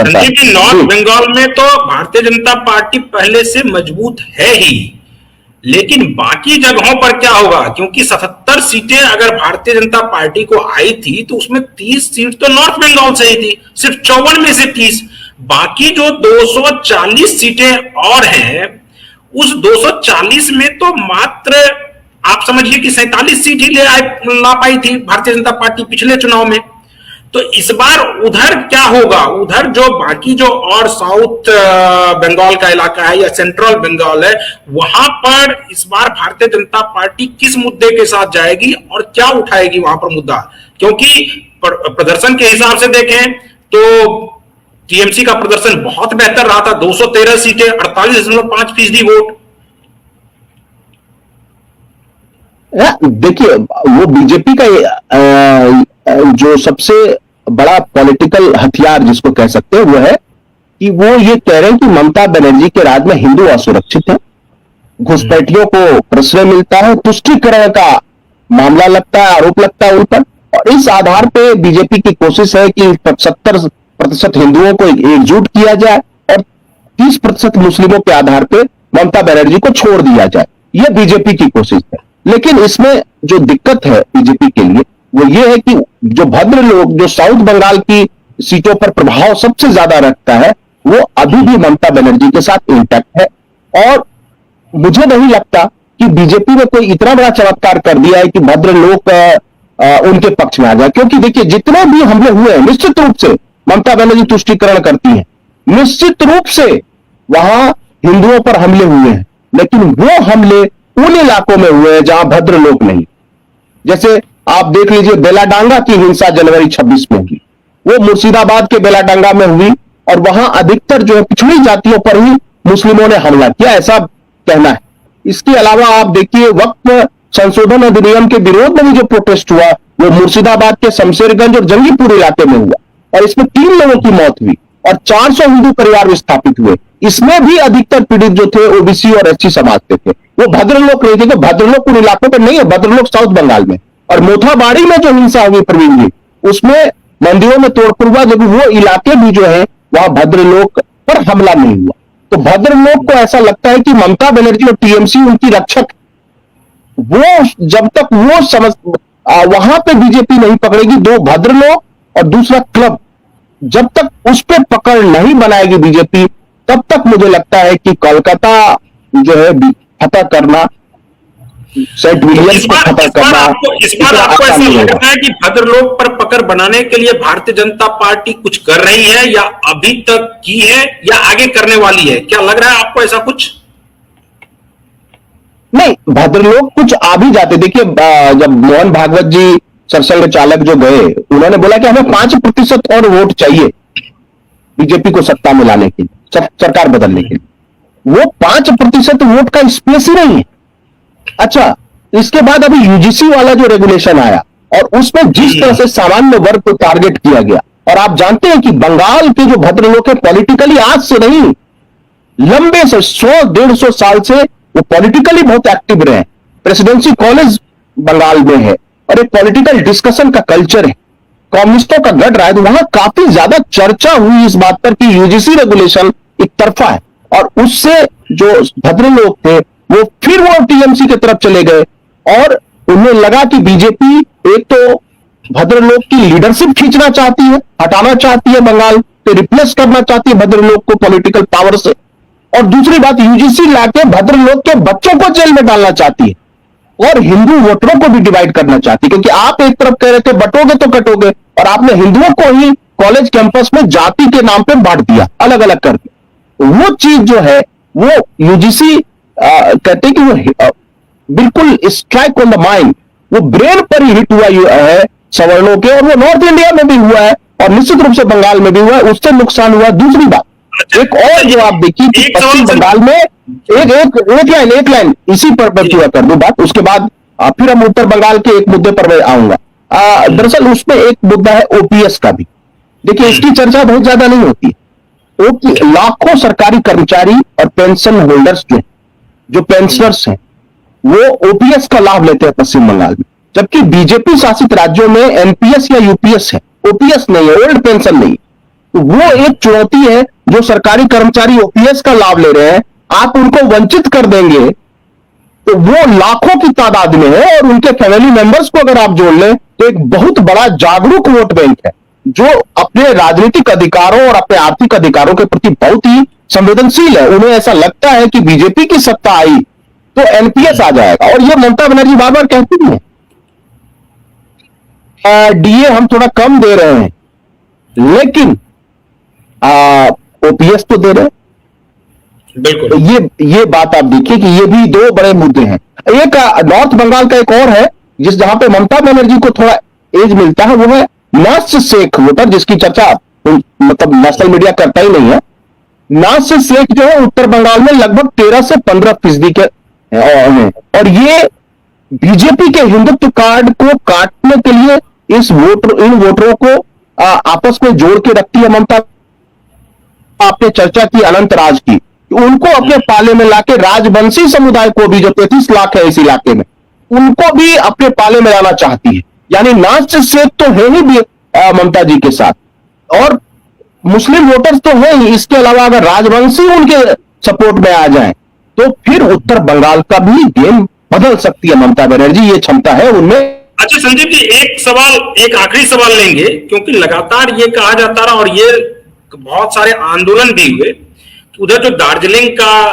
करता है। संदीप जी, नॉर्थ बंगाल में तो भारतीय जनता पार्टी पहले से मजबूत है ही, लेकिन बाकी जगहों पर क्या होगा? क्योंकि 77 सीटें अगर भारतीय जनता पार्टी को आई थी तो उसमें 30 सीट तो नॉर्थ बंगाल से ही थी, सिर्फ 54 में से 30। बाकी जो 240 सीटें और हैं, उस 240 में तो मात्र आप समझिए कि 47 सीट ही ला पाई थी भारतीय जनता पार्टी पिछले चुनाव में। तो इस बार उधर क्या होगा? उधर जो बाकी जो और साउथ बंगाल का इलाका है या सेंट्रल बंगाल है, वहां पर इस बार भारतीय जनता पार्टी किस मुद्दे के साथ जाएगी और क्या उठाएगी वहां पर मुद्दा? क्योंकि प्रदर्शन के हिसाब से देखें तो टीएमसी का प्रदर्शन बहुत बेहतर रहा था, 213 सीटें, 48.5% वोट। देखिए, वो बीजेपी का जो सबसे बड़ा पॉलिटिकल हथियार जिसको कह सकते हैं वो है कि वो ये कह रहे हैं कि ममता बनर्जी के राज में हिंदू असुरक्षित है, घुसपैठियों को प्रश्रय मिलता है, तुष्टीकरण का मामला लगता है, आरोप लगता है उन पर। और इस आधार पे बीजेपी की कोशिश है कि 70% हिंदुओं को एकजुट किया जाए और 30% मुस्लिमों के आधार पे ममता बनर्जी को छोड़ दिया जाए। यह बीजेपी की कोशिश है। लेकिन इसमें जो दिक्कत है बीजेपी के लिए वो ये है कि जो भद्र लोग जो साउथ बंगाल की सीटों पर प्रभाव सबसे ज्यादा रखता है वो अभी भी ममता बनर्जी के साथ इंटैक्ट है। और मुझे नहीं लगता कि बीजेपी ने कोई इतना बड़ा चमत्कार कर दिया है कि भद्र लोग उनके पक्ष में आ जाए। क्योंकि देखिए, जितने भी हमले हुए हैं निश्चित रूप से ममता बनर्जी तुष्टीकरण करती है, निश्चित रूप से वहां हिंदुओं पर हमले हुए हैं, लेकिन वो हमले उन इलाकों में हुए हैं जहां भद्र लोग नहीं। जैसे आप देख लीजिए, बेलाडांगा की हिंसा जनवरी 26 में हुई, वो मुर्शिदाबाद के बेलाडांगा में हुई और वहां अधिकतर जो है पिछड़ी जातियों पर ही मुस्लिमों ने हमला किया, ऐसा कहना है। इसके अलावा आप देखिए, वक्त संशोधन अधिनियम के विरोध में भी जो प्रोटेस्ट हुआ वो मुर्शिदाबाद के शमशेरगंज और जंगीपुर इलाके में हुआ और इसमें 3 लोगों की मौत हुई और 400 हिंदू परिवार विस्थापित हुए। इसमें भी अधिकतर पीड़ित जो थे ओबीसी और एससी समाज के थे, वो भद्र लोग नहीं थे। तो भद्र लोग उन इलाकों पर नहीं है, भद्र लोग साउथ बंगाल में। और मोथाबाड़ी में जो हिंसा हुई प्रवीण जी, उसमें मंदिरों में तोड़फोड़ हुआ, जब वो इलाके भी जो है वहां भद्र लोग पर हमला नहीं हुआ। तो भद्र लोग को ऐसा लगता है कि ममता बनर्जी और टीएमसी उनकी रक्षक, वो जब तक वो समझ वहां पे बीजेपी नहीं पकड़ेगी, दो भद्र लोग और दूसरा क्लब, जब तक उस पर पकड़ नहीं बनाएगी बीजेपी, तब तक मुझे लगता है कि कोलकाता जो है फतह करना, सेंट विलियम्स को फतह करना, इस बार आपको ऐसा लगता है कि भद्र लोग पर पकड़ बनाने के लिए भारतीय जनता पार्टी कुछ कर रही है या अभी तक की है या आगे करने वाली है? क्या लग रहा है आपको ऐसा कुछ? नहीं, भद्र लोग कुछ आ भी जाते। देखिए, जब मोहन भागवत जी सरसंघ चालक जो गए, उन्होंने बोला कि हमें 5% और वोट चाहिए बीजेपी को सत्ता में लाने के लिए, सरकार बदलने के लिए। वो 5% वोट का स्पेस ही नहीं है। अच्छा, इसके बाद अभी यूजीसी वाला जो रेगुलेशन आया और उसमें जिस तरह से सामान्य वर्ग को टारगेट किया गया, और आप जानते हैं कि बंगाल के जो भद्र लोग हैं पॉलिटिकली आज से नहीं, लंबे से 100-150 साल से वो पॉलिटिकली बहुत एक्टिव रहे। प्रेसिडेंसी कॉलेज बंगाल में है और एक पॉलिटिकल डिस्कशन का कल्चर है, कम्युनिस्टों का गढ़ रहा है। तो वहां काफी ज्यादा चर्चा हुई इस बात पर कि यूजीसी रेगुलेशन एक तरफा है, और उससे जो भद्र लोग थे वो फिर वो टीएमसी की तरफ चले गए और उन्हें लगा कि बीजेपी एक तो भद्र लोग की लीडरशिप खींचना चाहती है, हटाना चाहती है, बंगाल से रिप्लेस करना चाहती है भद्र लोग को पॉलिटिकल पावर से, और दूसरी बात यूजीसी लाके भद्र लोग के बच्चों को जेल में डालना चाहती है और हिंदू वोटरों को भी डिवाइड करना चाहती है। क्योंकि आप एक तरफ कह रहे थे बटोगे तो कटोगे, और आपने हिंदुओं को ही कॉलेज कैंपस में जाति के नाम पे बांट दिया अलग अलग करके। वो चीज जो है वो यूजीसी कहते हैं कि वो बिल्कुल स्ट्राइक ऑन द माइंड, वो ब्रेन पर ही हिट हुआ है सवर्णों के, और वो नॉर्थ इंडिया में भी हुआ है और निश्चित रूप से बंगाल में भी हुआ है, उससे नुकसान हुआ। दूसरी बात, एक और जो आप देखिए कि पश्चिम बंगाल में एक लाइन इसी पर पूरा कर दूं बात, उसके बाद फिर हम उत्तर बंगाल के एक मुद्दे पर मैं आऊंगा। दरअसल उसमें एक मुद्दा है ओपीएस का भी। देखिए, इसकी चर्चा बहुत ज्यादा नहीं होती है। लाखों सरकारी कर्मचारी और पेंशन होल्डर्स जो पेंशनर्स हैं वो ओपीएस का लाभ लेते हैं पश्चिम बंगाल में, जबकि बीजेपी शासित राज्यों में एनपीएस या यूपीएस है, ओपीएस नहीं है, ओल्ड पेंशन नहीं। तो वो एक चुनौती है जो सरकारी कर्मचारी ओपीएस का लाभ ले रहे हैं, आप उनको वंचित कर देंगे तो वो लाखों की तादाद में है, और उनके फैमिली मेंबर्स को अगर आप जोड़ लें तो एक बहुत बड़ा जागरूक वोट बैंक है जो अपने राजनीतिक अधिकारों और अपने आर्थिक अधिकारों के प्रति बहुत ही संवेदनशील है। उन्हें ऐसा लगता है कि बीजेपी की सत्ता आई तो एनपीएस आ जाएगा, और ये ममता बनर्जी बार बार कहती है डीए हम थोड़ा कम दे रहे हैं लेकिन ओपीएस तो दे रहे हैं। बिल्कुल। तो ये बात आप देखिए कि ये भी दो बड़े मुद्दे हैं। एक नॉर्थ बंगाल का एक और है जिस जहां पे ममता बनर्जी को थोड़ा एज मिलता है, वो है नास शेख वोटर, जिसकी चर्चा मतलब नेशनल मीडिया करता ही नहीं है। नास शेख जो है उत्तर बंगाल में लगभग 13 से 15% के हैं, और ये बीजेपी के हिंदुत्व कार्ड को काटने के लिए इन वोटरों को आपस में जोड़ के रखती है ममता। आपने चर्चा की अनंत राज की, उनको अपने पाले में लाके राजवंशी समुदाय को भी, जो 33 लाख है इस इलाके में, उनको भी अपने पाले में लाना चाहती है। यानी नाच से तो है ही भी ममता जी के साथ, और मुस्लिम वोटर्स तो है ही, इसके अलावा अगर राजवंशी उनके सपोर्ट में आ जाए तो फिर उत्तर बंगाल का भी गेम बदल सकती है ममता बनर्जी, ये क्षमता है उनमें। अच्छा संजीव जी, एक आखिरी सवाल लेंगे, क्योंकि लगातार ये कहा जाता रहा और ये बहुत सारे आंदोलन भी हुए कि उधर जो दार्जिलिंग का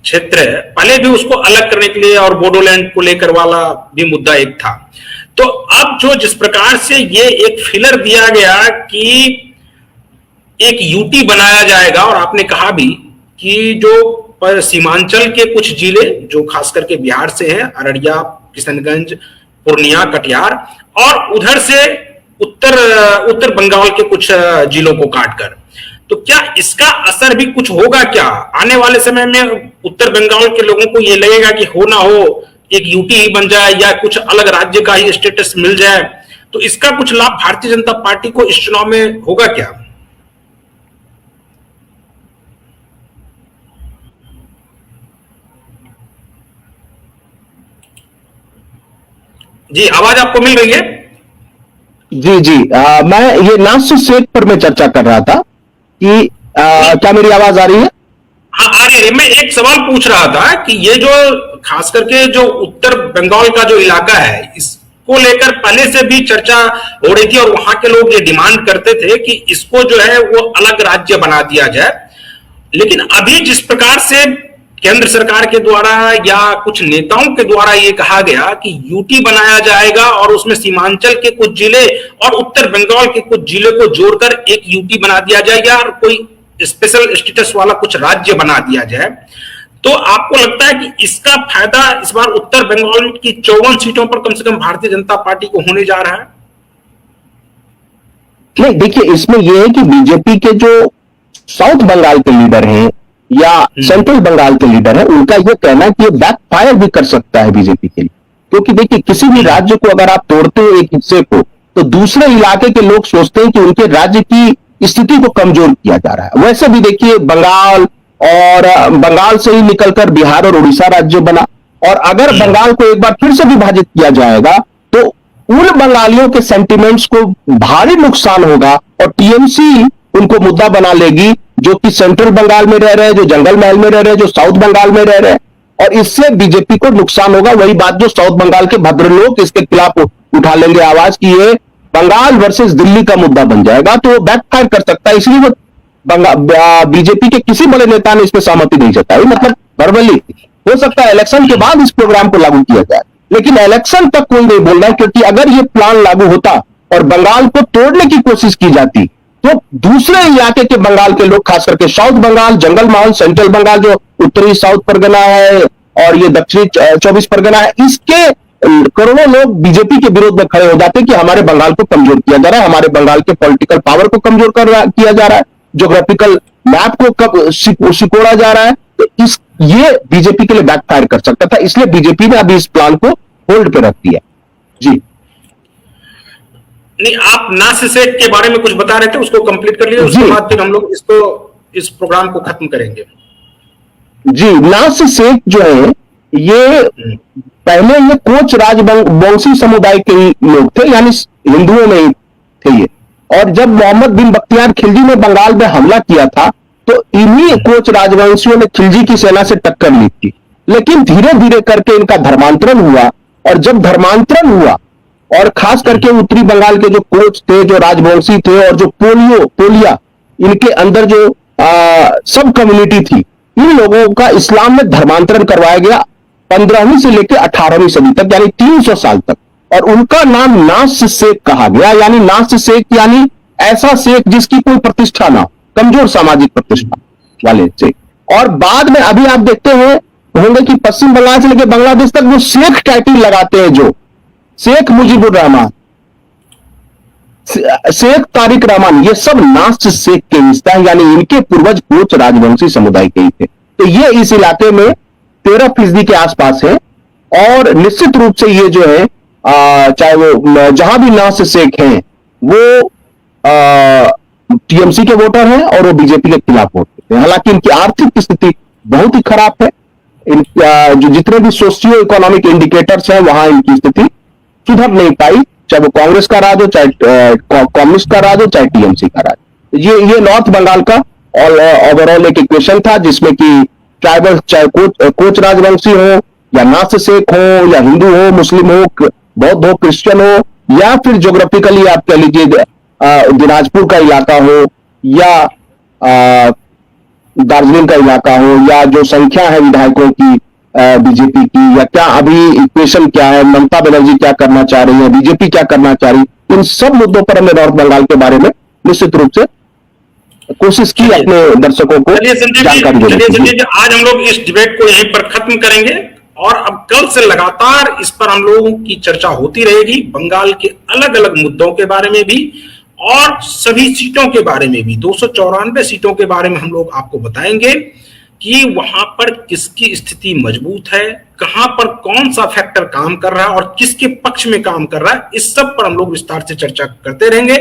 क्षेत्र है पहले भी उसको अलग करने के लिए और बोडोलैंड को लेकर वाला भी मुद्दा एक था। तो अब जो जिस प्रकार से ये एक फिलर दिया गया कि एक यूटी बनाया जाएगा, और आपने कहा भी कि जो सीमांचल के कुछ जिले जो खास करके बिहार से हैं, अररिया, किशनगंज, पूर्णिया, कटिहार, और उधर से उत्तर बंगाल के कुछ जिलों को काटकर, तो क्या इसका असर भी कुछ होगा? क्या आने वाले समय में उत्तर बंगाल के लोगों को ये लगेगा कि हो ना हो एक यूटी ही बन जाए या कुछ अलग राज्य का ही स्टेटस मिल जाए, तो इसका कुछ लाभ भारतीय जनता पार्टी को इस चुनाव में होगा क्या? जी, आवाज आपको मिल रही है? जी, मैं ये नास शेख पर मैं चर्चा कर रहा था कि क्या मेरी आवाज आ रही है? हाँ, आ रही है। मैं एक सवाल पूछ रहा था कि ये जो खास करके जो उत्तर बंगाल का जो इलाका है, इसको लेकर पहले से भी चर्चा हो रही थी और वहां के लोग ये डिमांड करते थे कि इसको जो है वो अलग राज्य बना दिया जाए। लेकिन अभी जिस प्रकार से केंद्र सरकार के द्वारा या कुछ नेताओं के द्वारा ये कहा गया कि यूटी बनाया जाएगा और उसमें सीमांचल के कुछ जिले और उत्तर बंगाल के कुछ जिले को जोड़कर एक यूटी बना दिया जाएगा और कोई स्पेशल स्टेटस वाला कुछ राज्य बना दिया जाए, तो आपको लगता है कि इसका फायदा इस बार उत्तर बंगाल की 54 सीटों पर कम से कम भारतीय जनता पार्टी को होने जा रहा है? नहीं, देखिए इसमें यह है कि बीजेपी के जो साउथ बंगाल के लीडर हैं या सेंट्रल बंगाल के लीडर हैं, उनका यह कहना है कि ये बैकफायर भी कर सकता है बीजेपी के लिए, क्योंकि देखिए किसी भी राज्य को अगर आप तोड़ते हो एक हिस्से को, तो दूसरे इलाके के लोग सोचते हैं कि उनके राज्य की स्थिति को कमजोर किया जा रहा है। वैसे भी देखिए बंगाल और बंगाल से ही निकलकर बिहार और उड़ीसा राज्य बना, और अगर बंगाल को एक बार फिर से विभाजित किया जाएगा तो उन बंगालियों के सेंटिमेंट्स को भारी नुकसान होगा और टीएमसी उनको मुद्दा बना लेगी, जो कि सेंट्रल बंगाल में रह रहे हैं, जो जंगल महल में रह रहे हैं, जो साउथ बंगाल में रह रहे हैं, और इससे बीजेपी को नुकसान होगा। वही बात जो साउथ बंगाल के भद्रलोक इसके खिलाफ उठा लेंगे आवाज की ये बंगाल वर्सेस दिल्ली का मुद्दा बन जाएगा, तो वो बैकफायर कर सकता है। इसलिए वो बीजेपी के किसी बड़े नेता ने इस पर सहमति नहीं जताई, मतलब वर्बली। हो सकता है इलेक्शन के बाद इस प्रोग्राम को लागू किया जाए, लेकिन इलेक्शन तक कोई नहीं बोल रहा है, क्योंकि अगर ये प्लान लागू होता और बंगाल को तोड़ने की कोशिश की जाती तो दूसरे इलाके के बंगाल के लोग, खास करके साउथ बंगाल, जंगल महल, सेंट्रल बंगाल जो उत्तरी साउथ परगना है और ये दक्षिणी 24 परगना है, इसके करोड़ों लोग बीजेपी के विरोध में खड़े हो जाते कि हमारे बंगाल को कमजोर किया जा रहा है, हमारे बंगाल के पॉलिटिकल पावर को कमजोर किया जा रहा है, ज्योग्राफिकल मैप को सिकोड़ा जा रहा है। तो ये बीजेपी के लिए बैकफायर कर सकता था, इसलिए बीजेपी ने अभी इस प्लान को होल्ड पे रख दिया। जी नहीं, आप नास शेख के बारे में कुछ बता रहे थे, उसको कंप्लीट कर लीजिए, उसके बाद फिर हम लोग इस प्रोग्राम को खत्म करेंगे। जी, नास शेख जो है ये पहले ये कोच राजवंशी समुदाय के ही लोग थे, यानी हिंदुओं में ही थे ये, और जब मोहम्मद बिन बख्तियार खिलजी ने बंगाल में हमला किया था तो इन्हीं कोच राजवंशियों ने खिलजी की सेना से टक्कर ली थी। लेकिन धीरे धीरे करके इनका धर्मांतरण हुआ, और जब धर्मांतरण हुआ और खास करके उत्तरी बंगाल के जो कोच थे, जो राजवंशी थे, और जो पोलिया इनके अंदर जो सब कम्युनिटी थी, इन लोगों का इस्लाम में धर्मांतरण करवाया गया 15वीं से लेकर 18वीं सदी तक, यानी 300 साल तक। और उनका नाम नास्य शेख कहा गया, यानी नास्य शेख यानी ऐसा शेख जिसकी कोई प्रतिष्ठा ना हो, कमजोर सामाजिक प्रतिष्ठा वाले शेख। और बाद में अभी आप देखते हैं होंगे कि पश्चिम बंगाल से लेकर बांग्लादेश तक वो शेख टाइटल लगाते हैं, जो शेख मुजीबुर रहमान, शेख तारिक रहमान, ये सब नास्य शेख के हिस्सा है, यानी इनके पूर्वज कोच राजवंशी समुदाय के ही थे। तो ये इस इलाके में 13% के आसपास है। और निश्चित रूप से ये जो है चाहे वो जहां भी नास्य शेख हैं वो टीएमसी के वोटर हैं और वो बीजेपी के खिलाफ वोट देते हैं। हालांकि इनकी आर्थिक स्थिति बहुत ही खराब है। जो जितने भी सोशियो इकोनॉमिक इंडिकेटर्स हैं वहां इनकी स्थिति सुधर नहीं पाई, चाहे वो कांग्रेस का राज हो, चाहे कम्युनिस्ट का राज हो, चाहे टीएमसी का राज। ये नॉर्थ बंगाल का ओवरऑल एक इक्वेशन था, जिसमें कि ट्राइबल, चाहे कोच राजवंशी हो या नास्य शेख हो या हिंदू हो, मुस्लिम हो, बौद्ध हो, क्रिश्चियन हो, या फिर ज्योग्राफिकली आप कह लीजिए दिनाजपुर का इलाका हो या दार्जिलिंग का इलाका हो, या जो संख्या है विधायकों की बीजेपी की, या क्या अभी इक्वेशन क्या है, ममता बनर्जी क्या करना चाह रही है, बीजेपी क्या करना चाह रही है, इन सब मुद्दों पर हमने नॉर्थ बंगाल के बारे में निश्चित रूप से कोशिश की अपने दर्शकों को जानकारी देने की। आज हम लोग इस डिबेट को यहीं पर खत्म करेंगे और अब कल से लगातार इस पर हम लोगों की चर्चा होती रहेगी, बंगाल के अलग अलग मुद्दों के बारे में भी और सभी सीटों के बारे में भी। 294 सीटों के बारे में हम लोग आपको बताएंगे कि वहां पर किसकी स्थिति मजबूत है, कहां पर कौन सा फैक्टर काम कर रहा है और किसके पक्ष में काम कर रहा है, इस सब पर हम लोग विस्तार से चर्चा करते रहेंगे।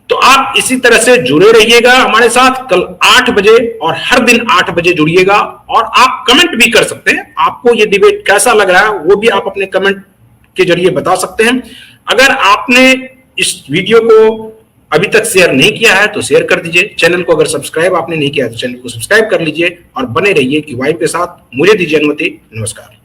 तो आप इसी तरह से जुड़े रहिएगा हमारे साथ कल 8 बजे, और हर दिन 8 बजे जुड़िएगा। और आप कमेंट भी कर सकते हैं, आपको ये डिबेट कैसा लग रहा है वो भी आप अपने कमेंट के जरिए बता सकते हैं। अगर आपने इस वीडियो को अभी तक शेयर नहीं किया है तो शेयर कर दीजिए। चैनल को अगर सब्सक्राइब आपने नहीं किया तो चैनल को सब्सक्राइब कर लीजिए और बने रहिए कि वाइब के साथ। मुझे दीजिए अनुमति, नमस्कार।